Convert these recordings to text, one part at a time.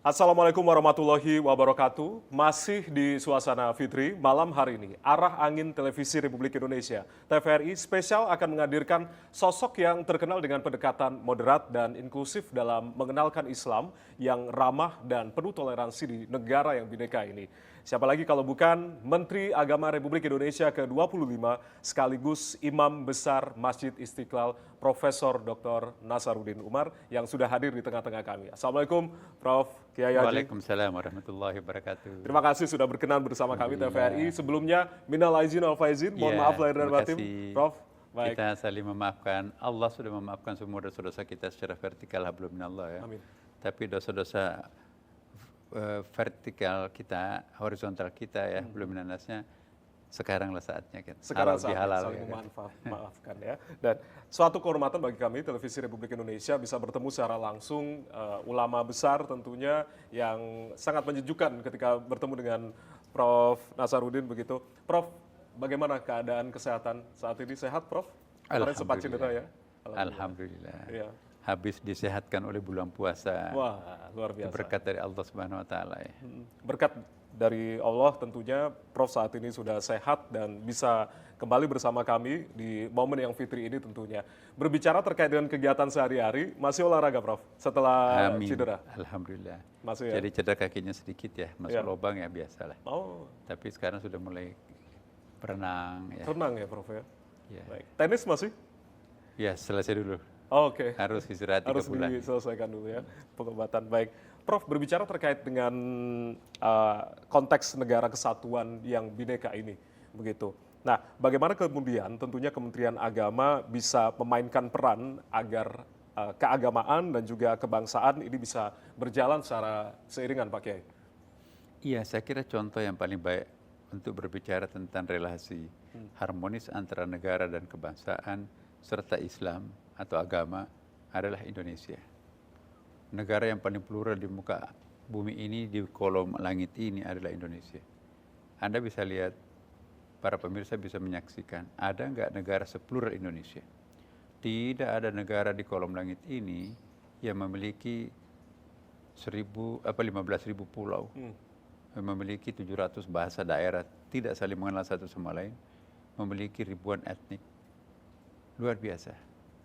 Assalamualaikum warahmatullahi wabarakatuh. Masih di suasana Fitri, malam hari ini, Arah Angin Televisi Republik Indonesia, TVRI spesial akan menghadirkan sosok yang terkenal dengan pendekatan moderat dan inklusif dalam mengenalkan Islam yang ramah dan penuh toleransi di negara yang bineka ini. Siapa lagi kalau bukan Menteri Agama Republik Indonesia ke-25 sekaligus Imam Besar Masjid Istiqlal Profesor Dr. Nasaruddin Umar yang sudah hadir di tengah-tengah kami. Assalamualaikum Prof. Kiai Haji. Waalaikumsalam warahmatullahi wabarakatuh. Terima kasih sudah berkenan bersama kami TVRI. Sebelumnya minal aizin wal faizin, mohon maaf lahir dan terima batin. kasih. Prof. Baik. Kita saling memaafkan. Allah sudah memaafkan semua dosa-dosa kita secara vertikal, hablum minallah ya. Amin. Tapi dosa-dosa vertikal kita, horizontal kita ya, belum minannasnya, sekaranglah saatnya kita. Sekarang Halal saatnya bihalal, saling ya kan? memaafkan ya. Dan suatu kehormatan bagi kami Televisi Republik Indonesia bisa bertemu secara langsung ulama besar tentunya yang sangat menyejukkan ketika bertemu dengan Prof. Nasaruddin begitu. Prof, bagaimana keadaan kesehatan saat ini? Sehat Prof? Kemarin sempat cedera ya? Alhamdulillah. Iya. Habis disehatkan oleh bulan puasa. Wah, luar biasa. Berkat dari Allah Subhanahu wa taala ya. Berkat dari Allah tentunya Prof saat ini sudah sehat dan bisa kembali bersama kami di momen yang fitri ini tentunya. Berbicara terkait dengan kegiatan sehari-hari, masih olahraga Prof setelah Amin. cedera? Alhamdulillah. Masih ya? Jadi cedera kakinya sedikit ya, masuk lubang ya biasalah. Oh, Tapi sekarang sudah mulai berenang ya. renang ya Prof ya? Ya. Baik. Tenis masih? Ya, selesai dulu. Oh, oke. Harus istirahat 3 Harus bulan. diselesaikan dulu ya pengobatan. Baik, Prof berbicara terkait dengan konteks negara kesatuan yang bineka ini, begitu. Nah, bagaimana kemudian tentunya Kementerian Agama bisa memainkan peran agar keagamaan dan juga kebangsaan ini bisa berjalan secara seiringan, Pak Kiai? Iya, saya kira contoh yang paling baik untuk berbicara tentang relasi harmonis antara negara dan kebangsaan serta Islam atau agama adalah Indonesia. Negara yang paling plural di muka bumi ini, di kolom langit ini adalah Indonesia. Anda bisa lihat, para pemirsa bisa menyaksikan, ada nggak negara seplural Indonesia? Tidak ada negara di kolom langit ini yang memiliki 15.000 pulau, memiliki 700 bahasa daerah, tidak saling mengenal satu sama lain, memiliki ribuan etnik. Luar biasa.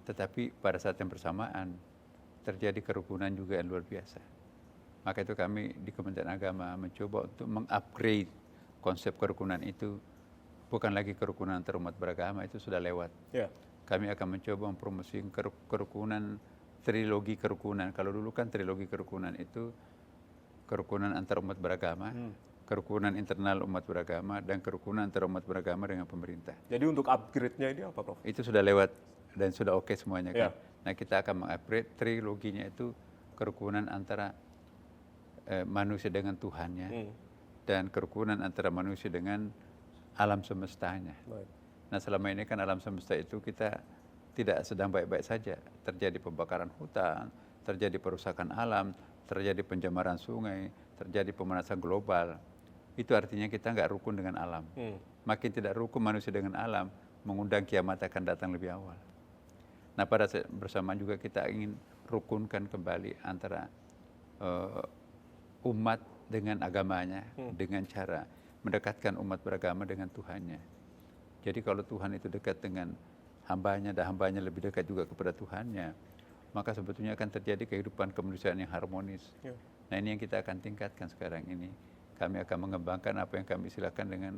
Tetapi pada saat yang bersamaan terjadi kerukunan juga yang luar biasa. Maka itu kami di Kementerian Agama mencoba untuk mengupgrade konsep kerukunan itu. Bukan lagi kerukunan antar umat beragama, itu sudah lewat. Ya. Kami akan mencoba mempromosikan kerukunan, trilogi kerukunan. Kalau dulu kan trilogi kerukunan itu kerukunan antar umat beragama, kerukunan internal umat beragama, dan kerukunan antar umat beragama dengan pemerintah. Jadi untuk upgrade-nya ini apa, Prof? Itu sudah lewat dan sudah oke semuanya kan. Ya. Nah, kita akan mengupgrade triloginya itu kerukunan antara manusia dengan Tuhannya dan kerukunan antara manusia dengan alam semestanya. Baik. Nah, selama ini kan alam semesta itu kita tidak sedang baik-baik saja. Terjadi pembakaran hutan, terjadi perusakan alam, terjadi pencemaran sungai, terjadi pemanasan global. Itu artinya kita nggak rukun dengan alam. Makin tidak rukun manusia dengan alam, mengundang kiamat akan datang lebih awal. Nah, pada saat bersamaan juga kita ingin rukunkan kembali antara umat dengan agamanya, dengan cara mendekatkan umat beragama dengan Tuhannya. Jadi kalau Tuhan itu dekat dengan hambanya dan hambanya lebih dekat juga kepada Tuhannya, maka sebetulnya akan terjadi kehidupan kemanusiaan yang harmonis. Ya. Nah, ini yang kita akan tingkatkan sekarang ini. Kami akan mengembangkan apa yang kami silakan dengan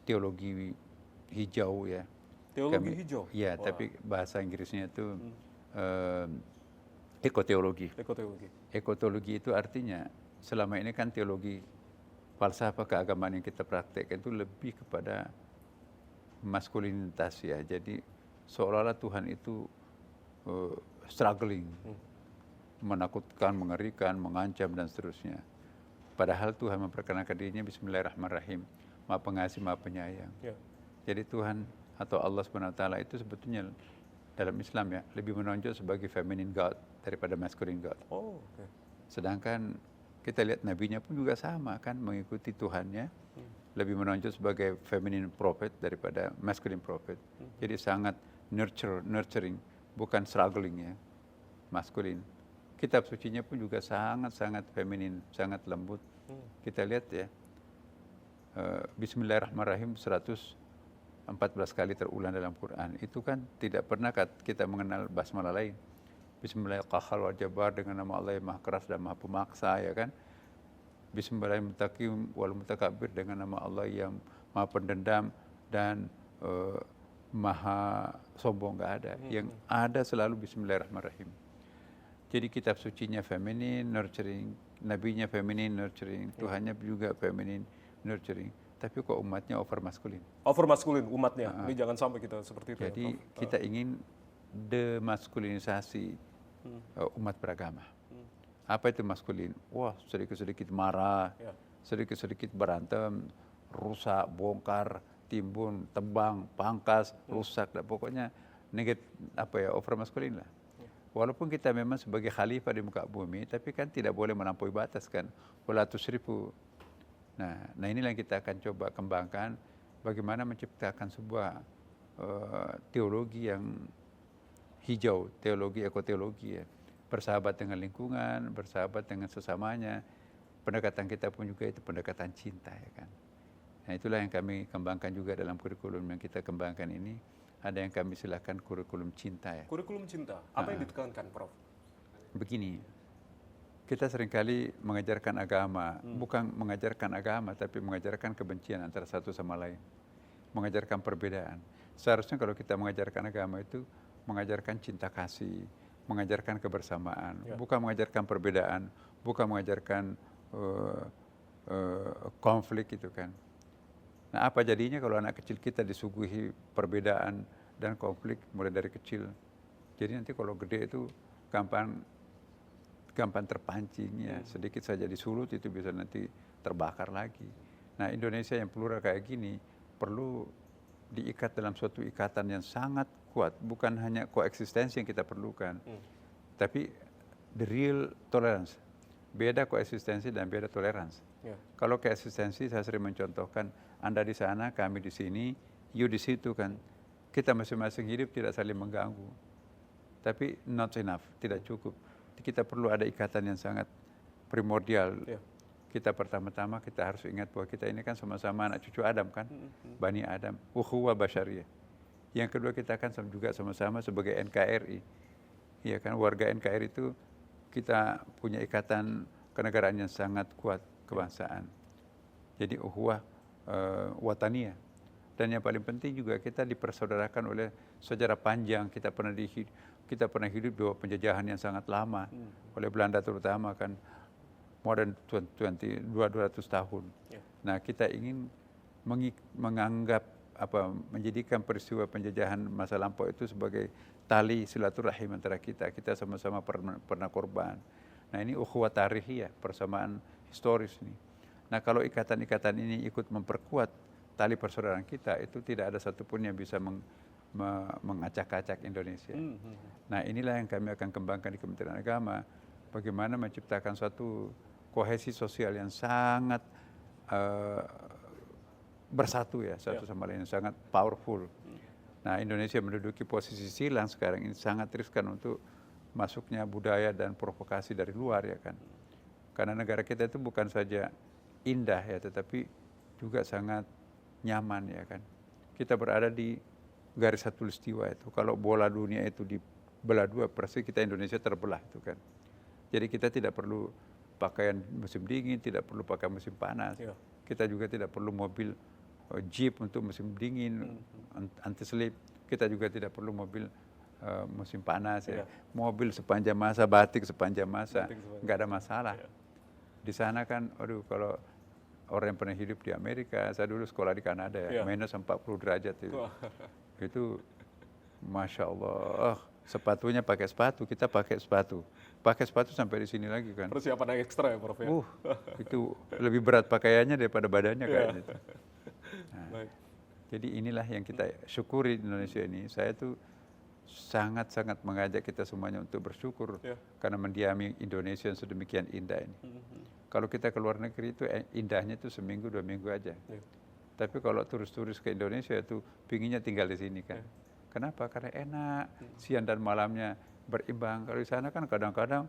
teologi hijau ya. Teologi hijau? Ya, tapi bahasa Inggrisnya itu ekoteologi. Ekoteologi. Ekoteologi itu artinya selama ini kan teologi falsafah keagamaan yang kita praktekkan itu lebih kepada maskulinitas ya. Jadi seolah-olah Tuhan itu struggling, menakutkan, mengerikan, mengancam dan seterusnya. Padahal Tuhan memperkenalkan dirinya Bismillahirrahmanirrahim, Maha Pengasih, Maha Penyayang. Ya. Jadi Tuhan atau Allah SWT itu sebetulnya dalam Islam ya lebih menonjol sebagai feminine God daripada masculine God. Oh, oke. Sedangkan kita lihat nabinya pun juga sama kan, mengikuti Tuhannya, lebih menonjol sebagai feminine prophet daripada masculine prophet. Jadi sangat nurturing, bukan struggling ya. maskulin. Kitab sucinya pun juga sangat-sangat feminin, sangat lembut. Kita lihat ya, Bismillahirrahmanirrahim 114 kali terulang dalam Quran. Itu kan tidak pernah kita mengenal basmalah lain. Bismillahirrahmanirrahim wal Jabbar, dengan nama Allah yang maha keras dan maha pemaksa, ya kan. Bismillahirrahmanirrahim wal Mutakabbir, dengan nama Allah yang maha pendendam dan maha sombong, nggak ada. Yang ada selalu Bismillahirrahmanirrahim. Jadi kitab sucinya feminin, nurturing, nabinya feminin, nurturing, Tuhannya juga feminin, nurturing. Tapi kok umatnya over maskulin. Over maskulin umatnya. Ini jangan sampai kita seperti itu. Jadi ya, Prof. kita ingin demaskulinisasi umat beragama. Apa itu maskulin? Wah, sedikit-sedikit marah, sedikit-sedikit berantem, rusak, bongkar, timbun, tebang, pangkas, rusak, dan pokoknya over maskulin lah. Walaupun kita memang sebagai khalifah di muka bumi, tapi kan tidak boleh melampaui batas kan. Wala tusrifu. Nah inilah yang kita akan coba kembangkan, bagaimana menciptakan sebuah teologi yang hijau, teologi ekoteologi ya. Bersahabat dengan lingkungan, bersahabat dengan sesamanya. Pendekatan kita pun juga itu pendekatan cinta, ya kan. Nah itulah yang kami kembangkan juga dalam kurikulum yang kita kembangkan ini. Ada yang kami silakan kurikulum cinta ya. Kurikulum cinta, apa yang ditekankan, Prof? Begini, kita seringkali mengajarkan agama, bukan mengajarkan agama, tapi mengajarkan kebencian antara satu sama lain. Mengajarkan perbedaan. Seharusnya kalau kita mengajarkan agama itu, mengajarkan cinta kasih, mengajarkan kebersamaan, bukan mengajarkan perbedaan, bukan mengajarkan konflik itu kan. Nah apa jadinya kalau anak kecil kita disuguhi perbedaan dan konflik mulai dari kecil. Jadi nanti kalau gede itu gampang terpancing ya. Sedikit saja disulut itu bisa nanti terbakar lagi. Nah Indonesia yang plural kayak gini perlu diikat dalam suatu ikatan yang sangat kuat. Bukan hanya koeksistensi yang kita perlukan. Tapi the real tolerance. Beda koeksistensi dan beda toleransi. Kalau koeksistensi saya sering mencontohkan, Anda di sana, kami di sini, you di situ kan. Kita masing-masing hidup tidak saling mengganggu. Tapi not enough, tidak cukup. Kita perlu ada ikatan yang sangat primordial. Kita pertama-tama kita harus ingat bahwa kita ini kan sama-sama anak cucu Adam kan. Bani Adam, ukhuwah basyariyah. Yang kedua kita kan juga sama-sama sebagai NKRI. Ya kan, warga NKRI itu kita punya ikatan kenegaraan yang sangat kuat, kebangsaan. Jadi ukhuwah wataniyah. Dan yang paling penting juga kita dipersaudarakan oleh sejarah panjang. Kita pernah hidup di bawah penjajahan yang sangat lama oleh Belanda terutama kan, more than 200 tahun. Nah kita ingin menganggap menjadikan peristiwa penjajahan masa lampau itu sebagai tali silaturahim antara kita. Kita sama-sama pernah korban. Nah ini ukhuwah tarihiyah, persamaan historis nih. Nah kalau ikatan-ikatan ini ikut memperkuat tali persaudaraan kita, itu tidak ada satupun yang bisa mengacak-acak Indonesia. Nah inilah yang kami akan kembangkan di Kementerian Agama, bagaimana menciptakan suatu kohesi sosial yang sangat bersatu ya, satu sama lain, sangat powerful. Nah Indonesia menduduki posisi silang sekarang ini, sangat riskan untuk masuknya budaya dan provokasi dari luar ya kan. Karena negara kita itu bukan saja indah ya, tetapi juga sangat nyaman ya kan. Kita berada di garis khatulistiwa itu. Kalau bola dunia itu dibelah dua, persis kita Indonesia terbelah itu kan. Jadi kita tidak perlu pakaian musim dingin, tidak perlu pakai musim panas. Kita juga tidak perlu mobil jeep untuk musim dingin, anti slip. Kita juga tidak perlu mobil musim panas ya. Mobil sepanjang masa, batik sepanjang masa, nggak ada masalah. Di sana kan, aduh kalau orang yang pernah hidup di Amerika, saya dulu sekolah di Kanada ya, minus 40 derajat itu. Itu Masya Allah, sepatunya pakai sepatu, kita pakai sepatu. Pakai sepatu sampai di sini lagi kan. Persiapan yang ekstra ya Prof ya? Itu lebih berat pakaiannya daripada badannya kayaknya. Nah, jadi inilah yang kita syukuri di Indonesia ini. Saya tuh sangat-sangat mengajak kita semuanya untuk bersyukur karena mendiami Indonesia yang sedemikian indah ini. Kalau kita ke luar negeri itu indahnya itu seminggu 2 minggu aja. Tapi kalau turis-turis ke Indonesia itu pinginnya tinggal di sini kan. Kenapa? Karena enak, siang dan malamnya berimbang. Kalau di sana kan kadang-kadang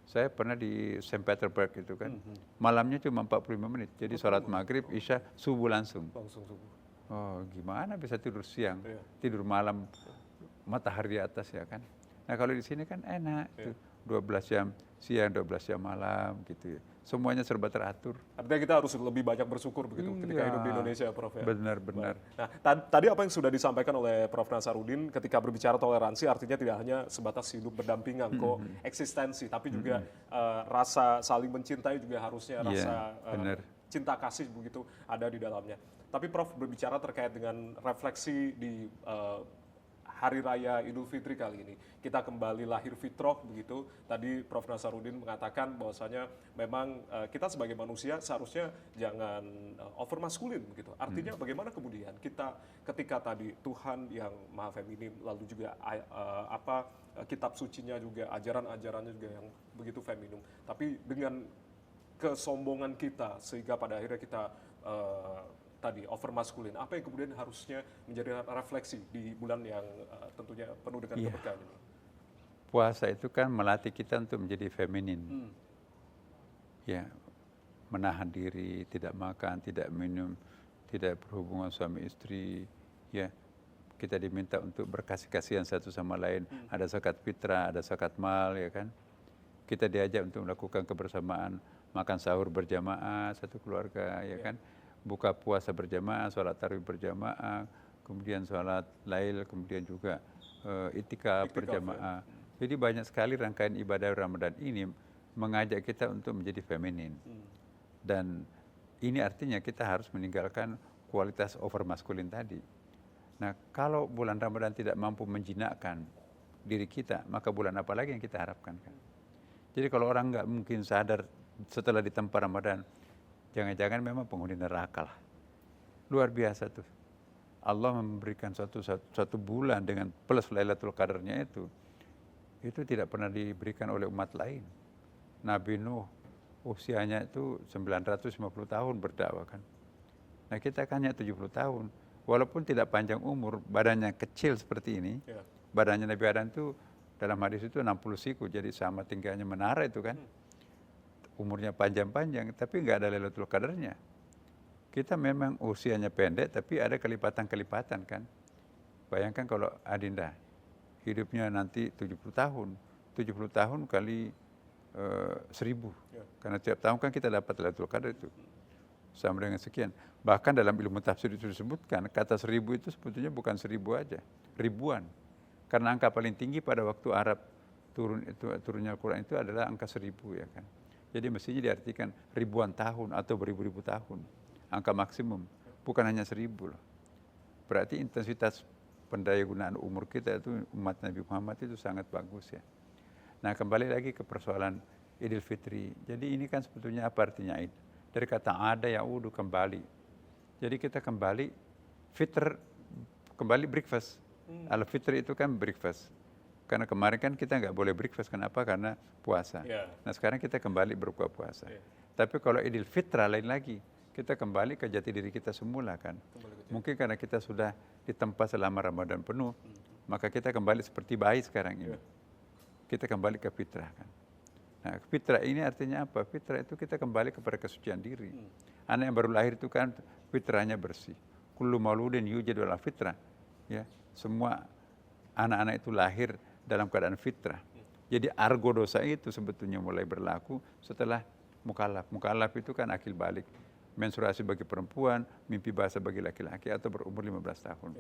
saya pernah di Saint Petersburg itu kan, malamnya cuma 45 menit. Jadi sholat maghrib, isya, subuh langsung. Langsung subuh. Oh, gimana bisa tidur siang, Iya. tidur malam, matahari di atas ya kan. Nah kalau di sini kan enak, tuh 12 jam siang, 12 jam malam gitu ya. Semuanya serba teratur. Artinya kita harus lebih banyak bersyukur begitu ketika hidup di Indonesia, Prof. Ya. Benar-benar. Nah, tadi apa yang sudah disampaikan oleh Prof. Nasaruddin ketika berbicara toleransi artinya tidak hanya sebatas hidup berdampingan, koeksistensi, tapi juga rasa saling mencintai juga harusnya Iya, rasa benar. cinta kasih begitu ada di dalamnya. Tapi Prof berbicara terkait dengan refleksi di Hari Raya Idul Fitri kali ini. Kita kembali lahir fitrah begitu. Tadi Prof Nasaruddin mengatakan bahwasanya memang kita sebagai manusia seharusnya jangan over maskulin begitu. Artinya bagaimana kemudian kita ketika tadi Tuhan yang maha feminim lalu juga kitab sucinya juga ajaran-ajarannya juga yang begitu feminim. Tapi dengan kesombongan kita sehingga pada akhirnya kita tadi over maskulin. Apa yang kemudian harusnya menjadi refleksi di bulan yang tentunya penuh dengan keberkahan ini? Puasa itu kan melatih kita untuk menjadi feminin. Ya, menahan diri, tidak makan, tidak minum, tidak berhubungan suami istri. Ya, kita diminta untuk berkasih-kasihan satu sama lain. Ada zakat fitrah, ada zakat mal, ya kan. Kita diajak untuk melakukan kebersamaan, makan sahur berjamaah satu keluarga, ya kan. Buka puasa berjamaah, sholat tarawih berjamaah, kemudian sholat lail, kemudian juga itikaf berjamaah. Jadi banyak sekali rangkaian ibadah Ramadan ini mengajak kita untuk menjadi feminin. Dan ini artinya kita harus meninggalkan kualitas over maskulin tadi. Nah, kalau bulan Ramadan tidak mampu menjinakkan diri kita, maka bulan apa lagi yang kita harapkan kan? Jadi kalau orang nggak mungkin sadar setelah ditempa Ramadan, jangan-jangan memang penghuni neraka lah. Luar biasa tuh. Allah memberikan satu bulan dengan plus Lailatul Qadarnya itu tidak pernah diberikan oleh umat lain. Nabi Nuh usianya itu 950 tahun berdakwah kan. Nah kita kan hanya 70 tahun. Walaupun tidak panjang umur, badannya kecil seperti ini. Badannya Nabi Adam itu dalam hadis itu 60 siku, jadi sama tingginya menara itu kan. Umurnya panjang-panjang, tapi nggak ada Lailatul Qadarnya. Kita memang usianya pendek, tapi ada kelipatan-kelipatan kan. Bayangkan kalau Adinda hidupnya nanti 70 tahun. 70 tahun kali 1000. Karena tiap tahun kan kita dapat Lailatul Qadar itu. Sama dengan sekian. Bahkan dalam ilmu tafsir itu disebutkan, kata 1000 itu sebetulnya bukan 1000 aja. Ribuan. Karena angka paling tinggi pada waktu Arab turunnya Al-Quran itu adalah angka 1000 ya kan. Jadi mestinya diartikan ribuan tahun atau beribu-ribu tahun. Angka maksimum, bukan hanya 1000 loh. Berarti intensitas pendayagunaan umur kita itu umat Nabi Muhammad itu sangat bagus ya. Nah kembali lagi ke persoalan Idul Fitri. Jadi ini kan sebetulnya apa artinya Id? Dari kata ada ya'udu kembali. Jadi kita kembali breakfast. Al-Fitr itu kan breakfast. Karena kemarin kan kita nggak boleh breakfast, kenapa? Karena puasa. Nah sekarang kita kembali berbuka puasa. Tapi kalau Idul Fitra lain lagi, kita kembali ke jati diri kita semula kan. Mungkin karena kita sudah ditempa selama Ramadan penuh, maka kita kembali seperti bayi sekarang ini. Kita kembali ke fitrah kan. Nah fitrah ini artinya apa? Fitrah itu kita kembali kepada kesucian diri. Anak yang baru lahir itu kan fitrahnya bersih. Kullu mauludin yujadu ala fitrah. Ya, semua anak-anak itu lahir dalam keadaan fitrah. Jadi argo dosa itu sebetulnya mulai berlaku setelah mukallaf. Mukallaf itu kan akil balik. Menstruasi bagi perempuan, mimpi basah bagi laki-laki atau berumur 15 tahun.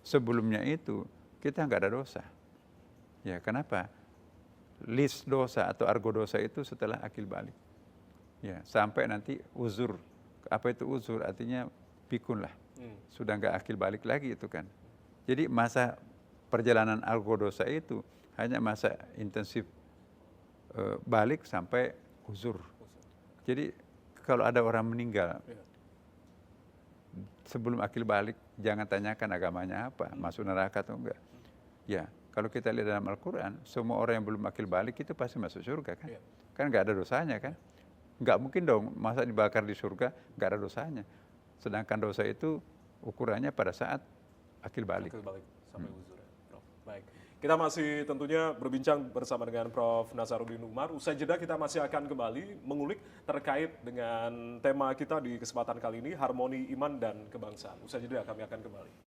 Sebelumnya itu kita nggak ada dosa. Ya, kenapa? List dosa atau argo dosa itu setelah akil balik. Ya, sampai nanti uzur. Apa itu uzur? Artinya pikun lah. Sudah nggak akil balik lagi itu kan. Jadi masa perjalanan argo dosa itu hanya masa intensif balik sampai uzur. Jadi kalau ada orang meninggal sebelum akil balik, jangan tanyakan agamanya apa, masuk neraka atau enggak. Ya, kalau kita lihat dalam Al-Quran, semua orang yang belum akil balik itu pasti masuk surga kan. Kan nggak ada dosanya kan. Nggak mungkin dong masa dibakar di surga nggak ada dosanya. Sedangkan dosa itu ukurannya pada saat akil balik. Akil balik sampai uzur ya, Prof. Baik, kita masih tentunya berbincang bersama dengan Prof. Nasaruddin Umar. Usai jeda kita masih akan kembali mengulik terkait dengan tema kita di kesempatan kali ini, harmoni iman dan kebangsaan. Usai jeda kami akan kembali.